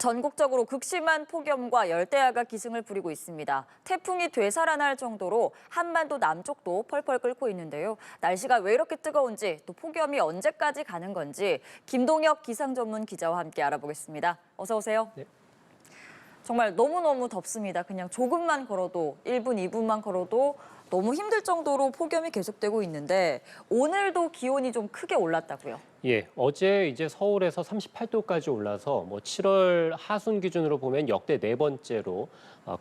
전국적으로 극심한 폭염과 열대야가 기승을 부리고 있습니다. 태풍이 되살아날 정도로 한반도 남쪽도 펄펄 끓고 있는데요. 날씨가 왜 이렇게 뜨거운지, 또 폭염이 언제까지 가는 건지 김동혁 기상 전문 기자와 함께 알아보겠습니다. 어서 오세요. 네. 정말 너무너무 덥습니다. 그냥 조금만 걸어도 1분, 2분만 걸어도 너무 힘들 정도로 폭염이 계속되고 있는데 오늘도 기온이 좀 크게 올랐다고요. 예, 어제 이제 서울에서 38도까지 올라서 7월 하순 기준으로 보면 역대 네 번째로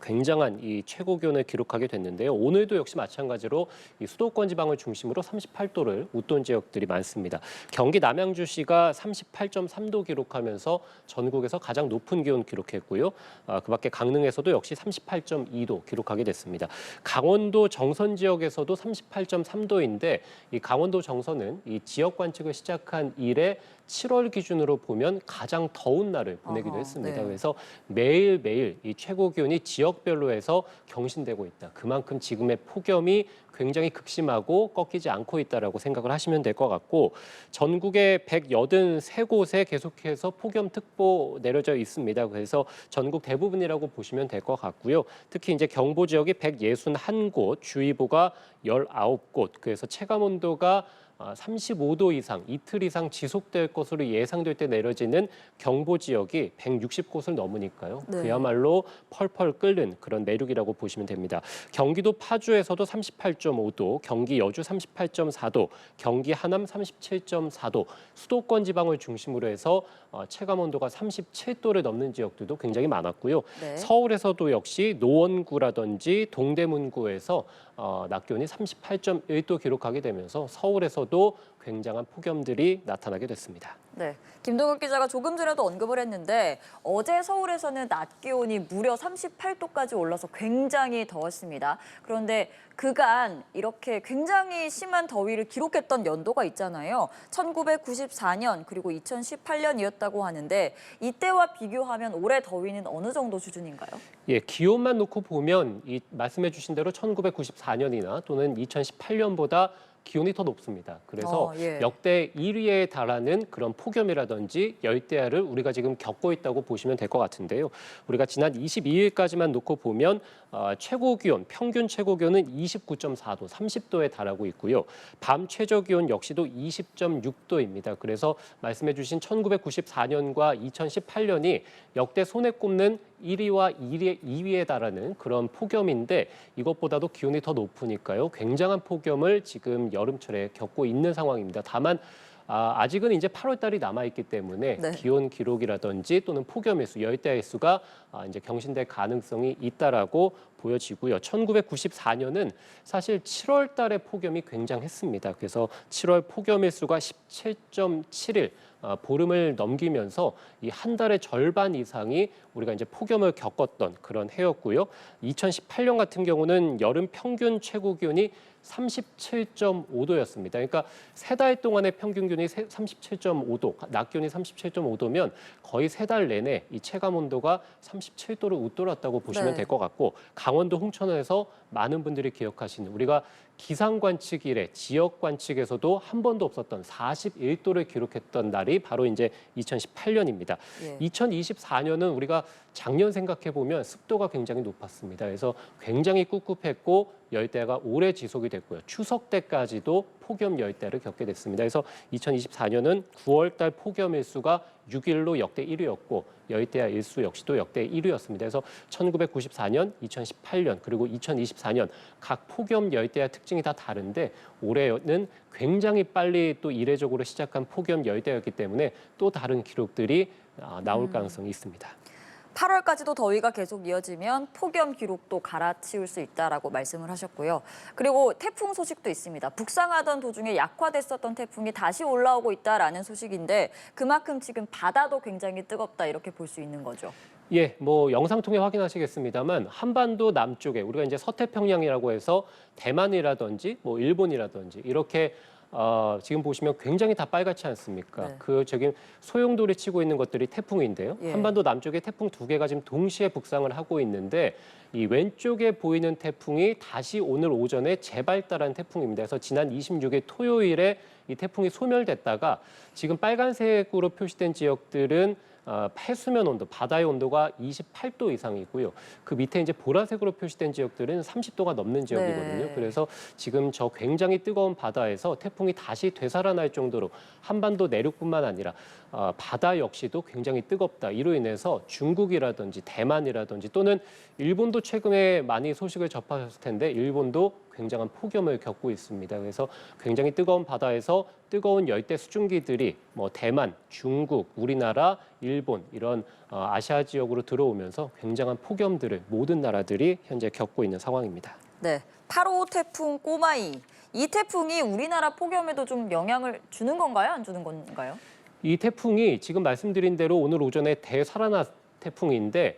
굉장한 이 최고 기온을 기록하게 됐는데요. 오늘도 역시 마찬가지로 이 수도권 지방을 중심으로 38도를 웃돈 지역들이 많습니다. 경기 남양주시가 38.3도 기록하면서 전국에서 가장 높은 기온 기록했고요. 그밖에 강릉에서도 역시 38.2도 기록하게 됐습니다. 강원도 정선 지역에서도 38.3도인데 이 강원도 정선은 이 지역 관측을 시작한 이래 7월 기준으로 보면 가장 더운 날을 보내기도 했습니다. 네. 그래서 매일매일 이 최고 기온이 지역별로 해서 경신되고 있다. 그만큼 지금의 폭염이 굉장히 극심하고 꺾이지 않고 있다라고 생각을 하시면 될 것 같고 전국의 183곳에 계속해서 폭염특보 내려져 있습니다. 그래서 전국 대부분이라고 보시면 될 것 같고요. 특히 이제 경보 지역이 161곳, 주의보가 19곳, 그래서 체감온도가 35도 이상, 이틀 이상 지속될 것으로 예상될 때 내려지는 경보 지역이 160곳을 넘으니까요. 네. 그야말로 펄펄 끓는 그런 내륙이라고 보시면 됩니다. 경기도 파주에서도 38.5도, 경기 여주 38.4도, 경기 하남 37.4도, 수도권 지방을 중심으로 해서 체감온도가 37도를 넘는 지역들도 굉장히 많았고요. 네. 서울에서도 역시 노원구라든지 동대문구에서 낮 기온이 38.1도 기록하게 되면서 서울에서도 굉장한 폭염들이 나타나게 됐습니다. 네, 김동욱 기자가 조금 전에도 언급을 했는데 어제 서울에서는 낮 기온이 무려 38도까지 올라서 굉장히 더웠습니다. 그런데 그간 이렇게 굉장히 심한 더위를 기록했던 연도가 있잖아요. 1994년 그리고 2018년이었다고 하는데 이때와 비교하면 올해 더위는 어느 정도 수준인가요? 예, 기온만 놓고 보면 이 말씀해 주신 대로 1994년이나 또는 2018년보다 기온이 더 높습니다. 그래서 예. 역대 1위에 달하는 그런 폭염이라든지 열대야를 우리가 지금 겪고 있다고 보시면 될 것 같은데요. 우리가 지난 22일까지만 놓고 보면 최고 기온, 평균 최고 기온은 29.4도, 30도에 달하고 있고요. 밤 최저 기온 역시도 20.6도입니다. 그래서 말씀해 주신 1994년과 2018년이 역대 손에 꼽는 1위와 2위에 달하는 그런 폭염인데 이것보다도 기온이 더 높으니까요. 굉장한 폭염을 지금 여름철에 겪고 있는 상황입니다. 다만 아직은 이제 8월 달이 남아 있기 때문에 네. 기온 기록이라든지 또는 폭염 횟수, 열대 횟수가 이제 경신될 가능성이 있다라고 보여지고요. 1994년은 사실 7월 달에 폭염이 굉장했습니다. 그래서 7월 폭염 횟수가 17.7일 보름을 넘기면서 이 한 달의 절반 이상이 우리가 이제 폭염을 겪었던 그런 해였고요. 2018년 같은 경우는 여름 평균 최고 기온이 37.5도였습니다. 그러니까 세 달 동안의 평균 기온이 37.5도, 낮 기온이 37.5도면 거의 세 달 내내 이 체감 온도가 37도를 웃돌았다고 보시면 네. 될 것 같고 강원도 홍천에서 많은 분들이 기억하시는 우리가 기상 관측 이래 지역 관측에서도 한 번도 없었던 41도를 기록했던 날이 바로 이제 2018년입니다. 예. 2024년은 우리가 작년 생각해 보면 습도가 굉장히 높았습니다. 그래서 굉장히 꿉꿉했고 열대야가 오래 지속이 됐고요. 추석 때까지도 폭염 열대야를 겪게 됐습니다. 그래서 2024년은 9월 달 폭염 일수가 6일로 역대 1위였고 열대야 일수 역시도 역대 1위였습니다. 그래서 1994년, 2018년 그리고 2024년 각 폭염 열대야 특징이 다 다른데 올해는 굉장히 빨리 또 이례적으로 시작한 폭염 열대야였기 때문에 또 다른 기록들이 나올 가능성이 있습니다. 8월까지도 더위가 계속 이어지면 폭염 기록도 갈아치울 수 있다라고 말씀을 하셨고요. 그리고 태풍 소식도 있습니다. 북상하던 도중에 약화됐었던 태풍이 다시 올라오고 있다라는 소식인데 그만큼 지금 바다도 굉장히 뜨겁다 이렇게 볼 수 있는 거죠. 예, 영상 통해 확인하시겠습니다만 한반도 남쪽에 우리가 이제 서태평양이라고 해서 대만이라든지 일본이라든지 이렇게 지금 보시면 굉장히 다 빨갛지 않습니까? 네. 저기 소용돌이 치고 있는 것들이 태풍인데요. 예. 한반도 남쪽에 태풍 두 개가 지금 동시에 북상을 하고 있는데 이 왼쪽에 보이는 태풍이 다시 오늘 오전에 재발달한 태풍입니다. 그래서 지난 26일 토요일에 이 태풍이 소멸됐다가 지금 빨간색으로 표시된 지역들은 해수면 온도, 바다의 온도가 28도 이상이고요. 그 밑에 이제 보라색으로 표시된 지역들은 30도가 넘는 지역이거든요. 네. 그래서 지금 저 굉장히 뜨거운 바다에서 태풍이 다시 되살아날 정도로 한반도 내륙뿐만 아니라 바다 역시도 굉장히 뜨겁다. 이로 인해서 중국이라든지 대만이라든지 또는 일본도 최근에 많이 소식을 접하셨을 텐데 일본도 굉장한 폭염을 겪고 있습니다. 그래서 굉장히 뜨거운 바다에서 뜨거운 열대 수증기들이 뭐 대만, 중국, 우리나라, 일본 이런 아시아 지역으로 들어오면서 굉장한 폭염들을 모든 나라들이 현재 겪고 있는 상황입니다. 네, 8호 태풍 꼬마이. 이 태풍이 우리나라 폭염에도 좀 영향을 주는 건가요? 안 주는 건가요? 이 태풍이 지금 말씀드린 대로 오늘 오전에 대살아나 태풍인데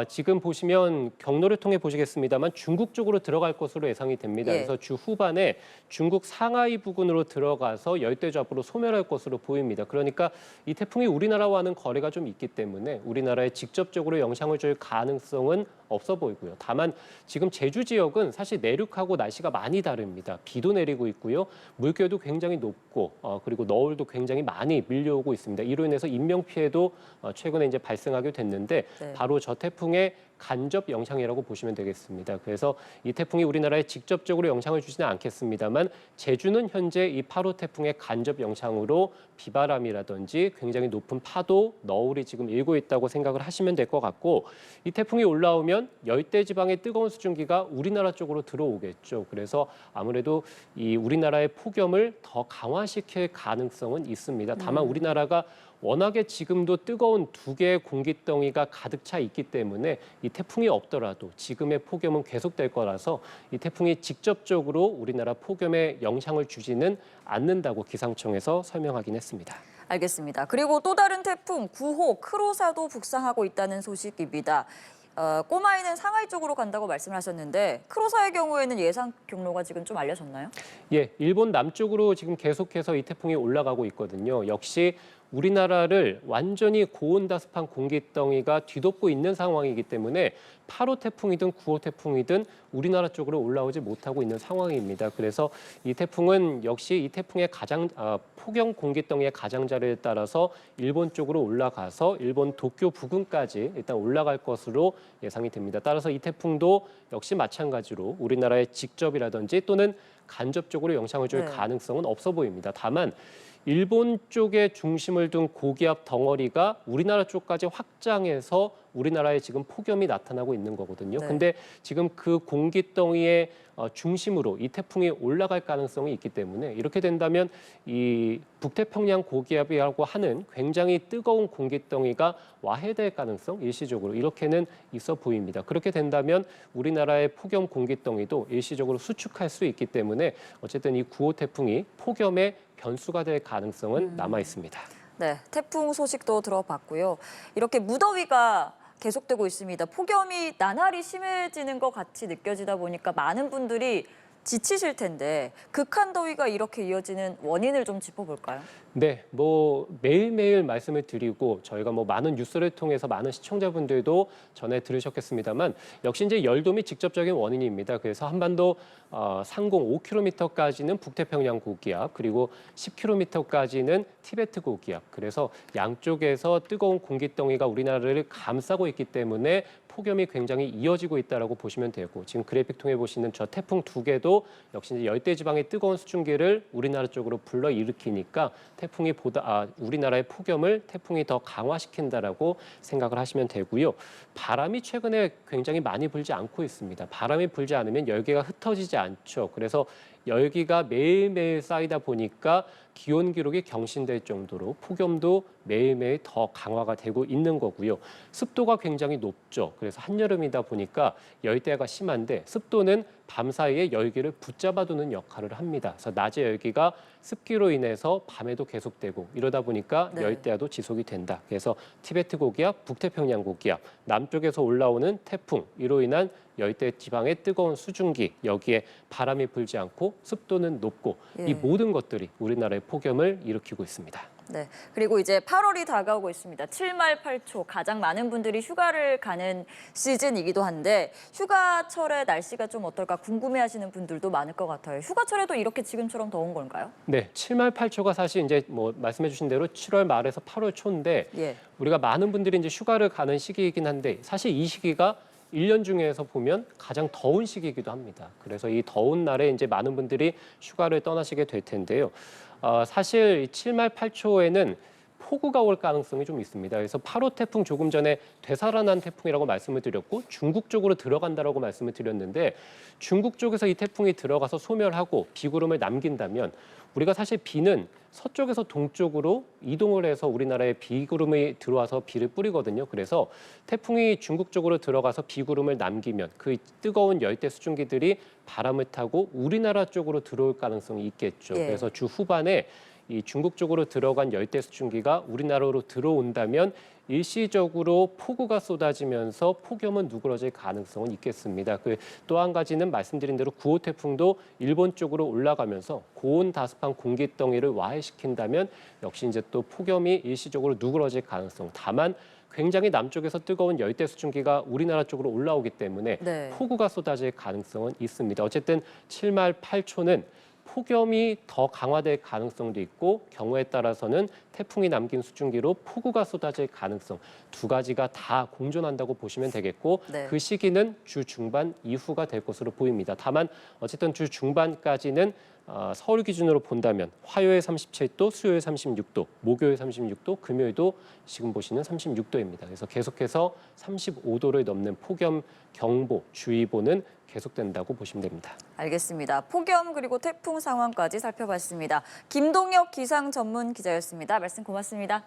지금 보시면 경로를 통해 보시겠습니다만 중국 쪽으로 들어갈 것으로 예상이 됩니다. 예. 그래서 주 후반에 중국 상하이 부근으로 들어가서 열대저압으로 소멸할 것으로 보입니다. 그러니까 이 태풍이 우리나라와는 거리가 좀 있기 때문에 우리나라에 직접적으로 영향을 줄 가능성은 없어 보이고요. 다만 지금 제주 지역은 사실 내륙하고 날씨가 많이 다릅니다. 비도 내리고 있고요. 물결도 굉장히 높고 그리고 너울도 굉장히 많이 밀려오고 있습니다. 이로 인해서 인명 피해도 최근에 이제 발생하게 됐는데 네. 바로 저 태풍의 간접 영향이라고 보시면 되겠습니다. 그래서 이 태풍이 우리나라에 직접적으로 영향을 주지는 않겠습니다만 제주는 현재 이 8호 태풍의 간접 영향으로 비바람이라든지 굉장히 높은 파도, 너울이 지금 일고 있다고 생각을 하시면 될 것 같고 이 태풍이 올라오면 열대 지방의 뜨거운 수증기가 우리나라 쪽으로 들어오겠죠. 그래서 아무래도 이 우리나라의 폭염을 더 강화시킬 가능성은 있습니다. 다만 우리나라가 워낙에 지금도 뜨거운 두 개의 공기덩이가 가득 차 있기 때문에 이 태풍이 없더라도 지금의 폭염은 계속될 거라서 이 태풍이 직접적으로 우리나라 폭염에 영향을 주지는 않는다고 기상청에서 설명하긴 했습니다. 알겠습니다. 그리고 또 다른 태풍 9호 크로사도 북상하고 있다는 소식입니다. 꼬마이는 상하이 쪽으로 간다고 말씀을 하셨는데 크로사의 경우에는 예상 경로가 지금 좀 알려졌나요? 예, 일본 남쪽으로 지금 계속해서 이 태풍이 올라가고 있거든요. 역시 우리나라를 완전히 고온다습한 공기덩이가 뒤덮고 있는 상황이기 때문에 8호 태풍이든 9호 태풍이든 우리나라 쪽으로 올라오지 못하고 있는 상황입니다. 그래서 이 태풍은 역시 이 태풍의 폭염 공기덩이의 가장자리에 따라서 일본 쪽으로 올라가서 일본 도쿄 부근까지 일단 올라갈 것으로 예상이 됩니다. 따라서 이 태풍도 역시 마찬가지로 우리나라에 직접이라든지 또는 간접적으로 영향을 줄 네. 가능성은 없어 보입니다. 다만 일본 쪽에 중심을 둔 고기압 덩어리가 우리나라 쪽까지 확장해서 우리나라에 지금 폭염이 나타나고 있는 거거든요. 네. 근데 지금 그 공기덩이의 중심으로 이 태풍이 올라갈 가능성이 있기 때문에 이렇게 된다면 이 북태평양 고기압이라고 하는 굉장히 뜨거운 공기덩이가 와해될 가능성 일시적으로 이렇게는 있어 보입니다. 그렇게 된다면 우리나라의 폭염 공기덩이도 일시적으로 수축할 수 있기 때문에 어쨌든 이 9호 태풍이 폭염의 변수가 될 가능성은 남아 있습니다. 네, 태풍 소식도 들어봤고요. 이렇게 무더위가 계속되고 있습니다. 폭염이 나날이 심해지는 것 같이 느껴지다 보니까 많은 분들이 지치실 텐데 극한 더위가 이렇게 이어지는 원인을 좀 짚어볼까요? 네, 뭐 매일매일 말씀을 드리고 저희가 뭐 많은 뉴스를 통해서 많은 시청자분들도 전해 들으셨겠습니다만 역시 이제 열돔이 직접적인 원인입니다. 그래서 한반도 상공 5km까지는 북태평양 고기압 그리고 10km까지는 티베트 고기압. 그래서 양쪽에서 뜨거운 공기덩이가 우리나라를 감싸고 있기 때문에 폭염이 굉장히 이어지고 있다라고 보시면 되고 지금 그래픽 통해 보시는 저 태풍 두 개도 역시 이제 열대 지방의 뜨거운 수증기를 우리나라 쪽으로 불러 일으키니까 태풍이 우리나라의 폭염을 태풍이 더 강화시킨다라고 생각을 하시면 되고요. 바람이 최근에 굉장히 많이 불지 않고 있습니다. 바람이 불지 않으면 열기가 흩어지지 않죠. 그래서 열기가 매일매일 쌓이다 보니까 기온 기록이 경신될 정도로 폭염도 매일매일 더 강화가 되고 있는 거고요. 습도가 굉장히 높죠. 그래서 한여름이다 보니까 열대야가 심한데 습도는 밤사이에 열기를 붙잡아두는 역할을 합니다. 그래서 낮의 열기가 습기로 인해서 밤에도 계속되고 이러다 보니까 네. 열대야도 지속이 된다. 그래서 티베트 고기압, 북태평양 고기압, 남쪽에서 올라오는 태풍, 이로 인한 열대 지방의 뜨거운 수증기, 여기에 바람이 불지 않고 습도는 높고 예. 이 모든 것들이 우리나라의 폭염을 일으키고 있습니다. 네. 그리고 이제 8월이 다가오고 있습니다. 7말 8초 가장 많은 분들이 휴가를 가는 시즌이기도 한데 휴가철에 날씨가 좀 어떨까 궁금해하시는 분들도 많을 것 같아요. 휴가철에도 이렇게 지금처럼 더운 건가요? 네, 7말 8초가 사실 이제 뭐 말씀해주신 대로 7월 말에서 8월 초인데 예. 우리가 많은 분들이 이제 휴가를 가는 시기이긴 한데 사실 이 시기가 1년 중에서 보면 가장 더운 시기이기도 합니다. 그래서 이 더운 날에 이제 많은 분들이 휴가를 떠나시게 될 텐데요. 사실 7말 8초에는 폭우가 올 가능성이 좀 있습니다. 그래서 8호 태풍 조금 전에 되살아난 태풍이라고 말씀을 드렸고 중국 쪽으로 들어간다라고 말씀을 드렸는데 중국 쪽에서 이 태풍이 들어가서 소멸하고 비구름을 남긴다면 우리가 사실 비는 서쪽에서 동쪽으로 이동을 해서 우리나라에 비구름이 들어와서 비를 뿌리거든요. 그래서 태풍이 중국 쪽으로 들어가서 비구름을 남기면 그 뜨거운 열대 수증기들이 바람을 타고 우리나라 쪽으로 들어올 가능성이 있겠죠. 예. 그래서 주 후반에 이 중국 쪽으로 들어간 열대 수증기가 우리나라로 들어온다면 일시적으로 폭우가 쏟아지면서 폭염은 누그러질 가능성은 있겠습니다. 또 한 가지는 말씀드린 대로 9호 태풍도 일본 쪽으로 올라가면서 고온 다습한 공기덩이를 와해시킨다면 역시 이제 또 폭염이 일시적으로 누그러질 가능성. 다만 굉장히 남쪽에서 뜨거운 열대 수증기가 우리나라 쪽으로 올라오기 때문에 네. 폭우가 쏟아질 가능성은 있습니다. 어쨌든 7말 8초는 폭염이 더 강화될 가능성도 있고 경우에 따라서는 태풍이 남긴 수증기로 폭우가 쏟아질 가능성 두 가지가 다 공존한다고 보시면 되겠고 네. 그 시기는 주 중반 이후가 될 것으로 보입니다. 다만 어쨌든 주 중반까지는 서울 기준으로 본다면 화요일 37도, 수요일 36도, 목요일 36도, 금요일도 지금 보시는 36도입니다. 그래서 계속해서 35도를 넘는 폭염 경보, 주의보는 계속된다고 보시면 됩니다. 알겠습니다. 폭염 그리고 태풍 상황까지 살펴봤습니다. 김동혁 기상 전문 기자였습니다. 말씀 고맙습니다.